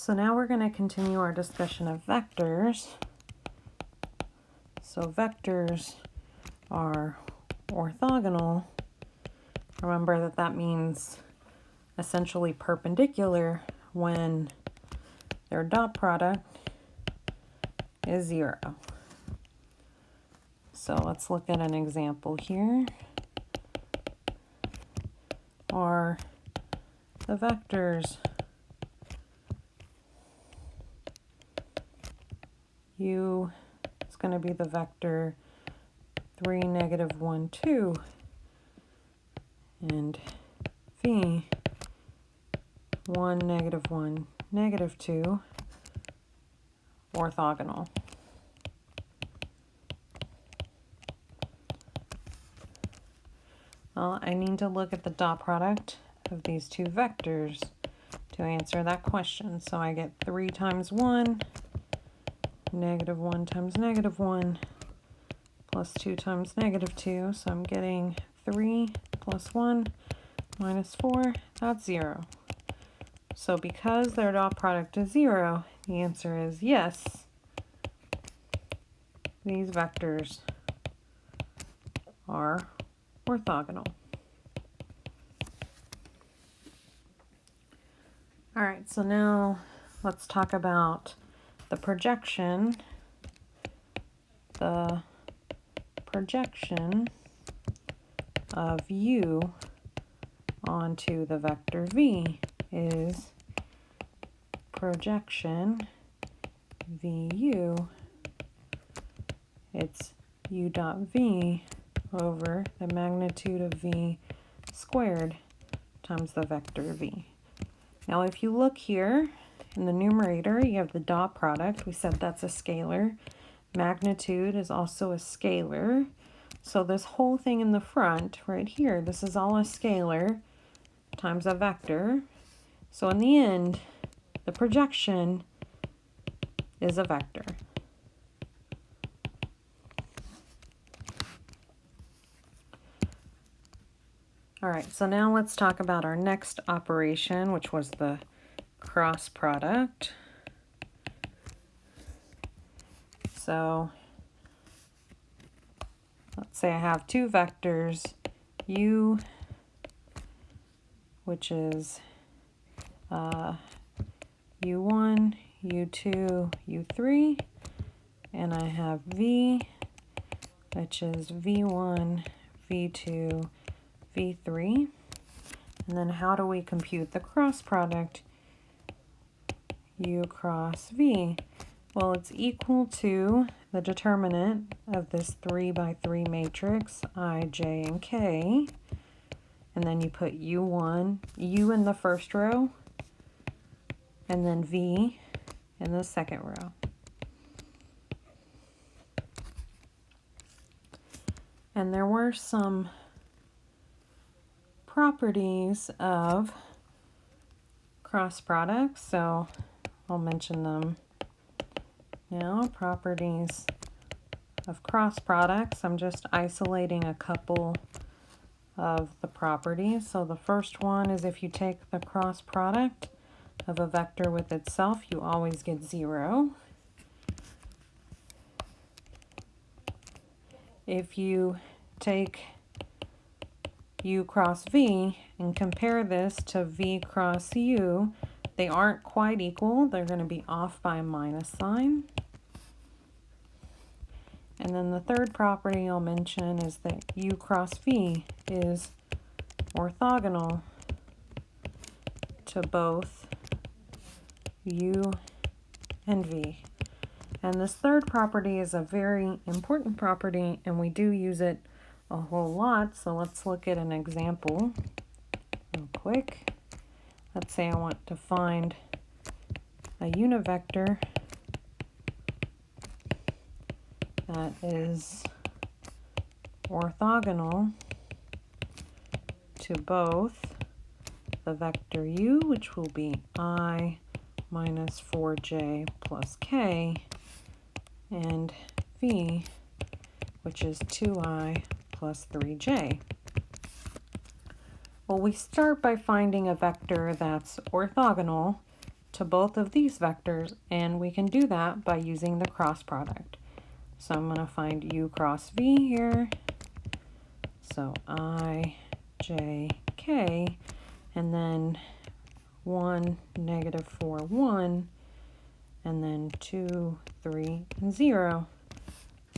So now we're going to continue our discussion of vectors. So vectors are orthogonal. Remember that that means essentially perpendicular when their dot product is 0. So let's look at an example here. Are the vectors u is going to be the vector 3, negative 1, 2, and v 1, negative 1, negative 2 orthogonal. Well, I need to look at the dot product of these two vectors to answer that question. So I get 3 times 1, negative 1 times negative 1, plus 2 times negative 2. So I'm getting 3 plus 1 minus 4, that's 0. So because their dot product is 0, the answer is yes, these vectors are orthogonal. All right, so now let's talk about the projection. The projection of u onto the vector v is projection vu. It's u dot v over the magnitude of v squared times the vector v. Now if you look here in the numerator, you have the dot product. We said that's a scalar. Magnitude is also a scalar. So this whole thing in the front right here, this is all a scalar times a vector. So in the end, the projection is a vector. All right, so now let's talk about our next operation, which was the cross product. So let's say I have two vectors, u, which is u1, u2, u3, and I have v, which is v1, v2, v3. And then how do we compute the cross product? U cross v. Well, it's equal to the determinant of this 3 by 3 matrix, I, j, and k. And then you put u1, u in the first row, and then v in the second row. And there were some properties of cross products, so I'll mention them now. Properties of cross products. I'm just isolating a couple of the properties. So the first one is if you take the cross product of a vector with itself, you always get 0. If you take u cross v and compare this to v cross u, they aren't quite equal. They're going to be off by a minus sign. And then the third property I'll mention is that u cross v is orthogonal to both u and v. And this third property is a very important property, and we do use it a whole lot. So let's look at an example real quick. Let's say I want to find a unit vector that is orthogonal to both the vector u, which will be I minus 4j plus k, and v, which is 2i plus 3j. Well, we start by finding a vector that's orthogonal to both of these vectors, and we can do that by using the cross product. So I'm going to find u cross v here. So I, j, k, and then 1, negative 4, 1, and then 2, 3, and 0.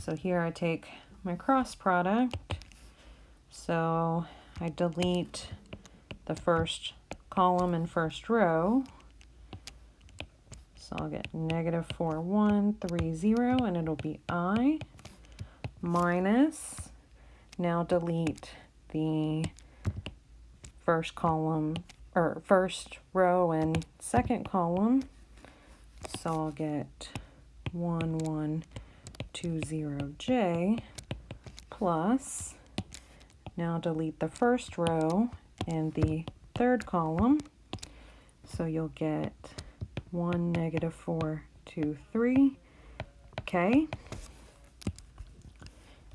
So here I take my cross product. So I delete the first column and first row. So I'll get negative 4, 1, 3, 0, and it'll be I minus, now delete the first column, or first row and second column. So I'll get 1, 1, 2, 0, j plus, now delete the first row and the third column. So you'll get 1, negative 4, 2, 3, k.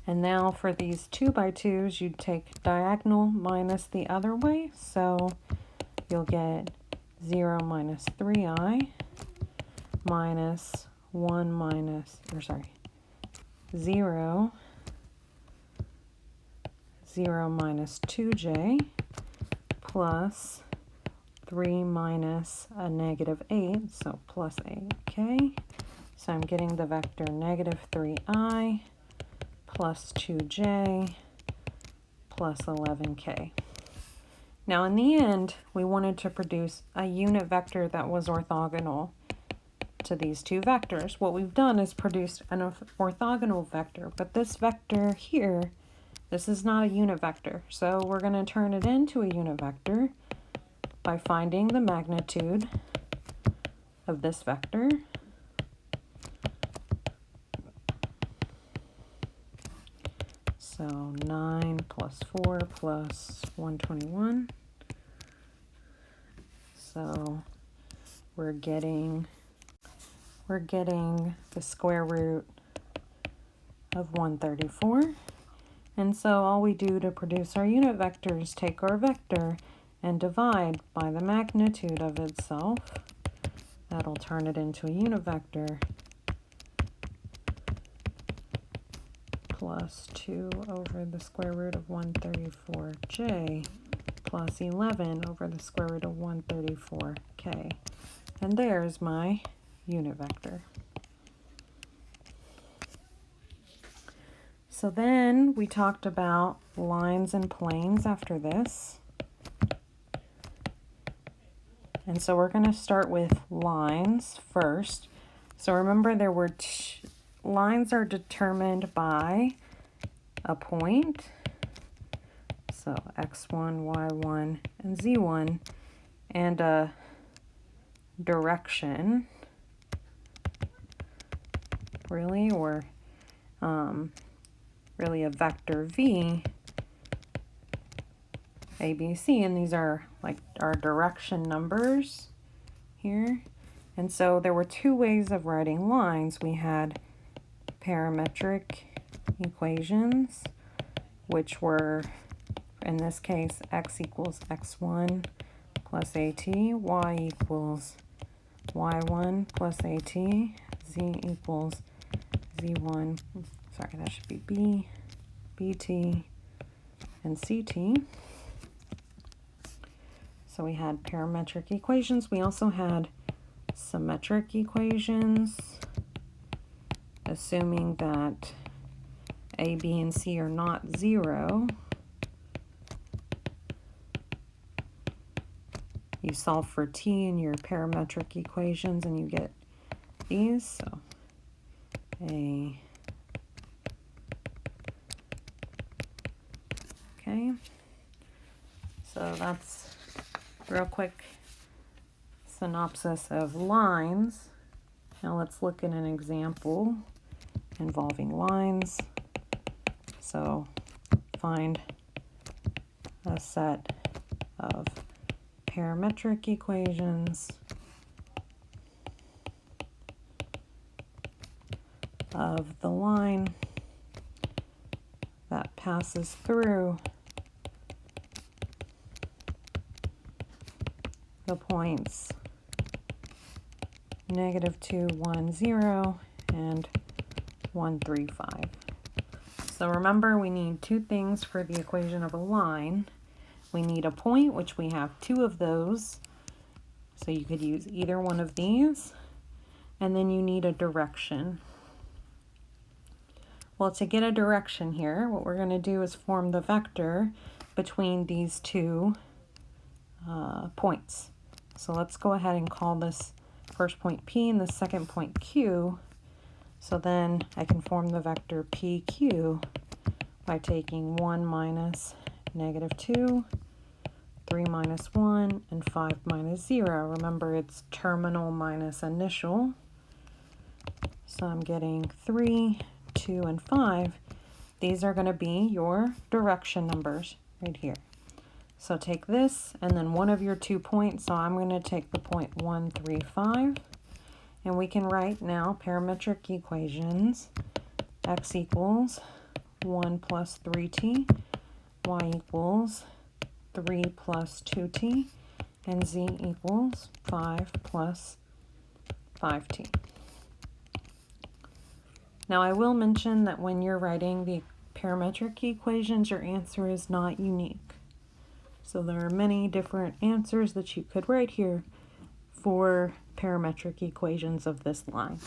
And now for these 2 by 2s, you'd take diagonal minus the other way. So you'll get 0 minus 3i minus 1 minus, or sorry, 0, 0 minus 2j plus 3 minus a negative 8, so plus 8k. So I'm getting the vector negative 3i plus 2j plus 11k. Now in the end, we wanted to produce a unit vector that was orthogonal to these two vectors. What we've done is produced an orthogonal vector, but this vector here, this is not a unit vector. So we're going to turn it into a unit vector by finding the magnitude of this vector. So 9 plus 4 plus 121. So we're getting the square root of 134. And so all we do to produce our unit vector is take our vector and divide by the magnitude of itself. That'll turn it into a unit vector. Plus 2 over the square root of 134j plus 11 over the square root of 134k. And there's my unit vector. So then we talked about lines and planes after this. And so we're going to start with lines first. So remember there were lines are determined by a point. So x1, y1, and z1, and a direction, really, or really a vector v, a, b, c, and these are like our direction numbers here. And so there were two ways of writing lines. We had parametric equations, which were, in this case, x equals x1 plus at, y equals y1 plus at, z equals z1, sorry, that should be b, bt, and ct. So we had parametric equations. We also had symmetric equations, assuming that a, b, and c are not 0. You solve for t in your parametric equations and you get these. So a, okay. So that's real quick synopsis of lines. Now let's look at an example involving lines. So find a set of parametric equations of the line that passes through the points -2, 1, 0, and 1, 3, 5. So remember, we need two things for the equation of a line. We need a point, which we have two of those. So you could use either one of these. And then you need a direction. Well, to get a direction here, what we're going to do is form the vector between these two points. So let's go ahead and call this first point P and the second point Q. So then I can form the vector PQ by taking 1 minus -2, 3 minus 1, and 5 minus 0. Remember, it's terminal minus initial. So I'm getting 3, 2, and 5. These are going to be your direction numbers right here. So take this and then one of your 2 points. So I'm going to take the point 1, 3, 5. And we can write now parametric equations. X equals 1 plus 3t, y equals 3 plus 2t, and z equals 5 plus 5t. Now I will mention that when you're writing the parametric equations, your answer is not unique. So there are many different answers that you could write here for parametric equations of this line.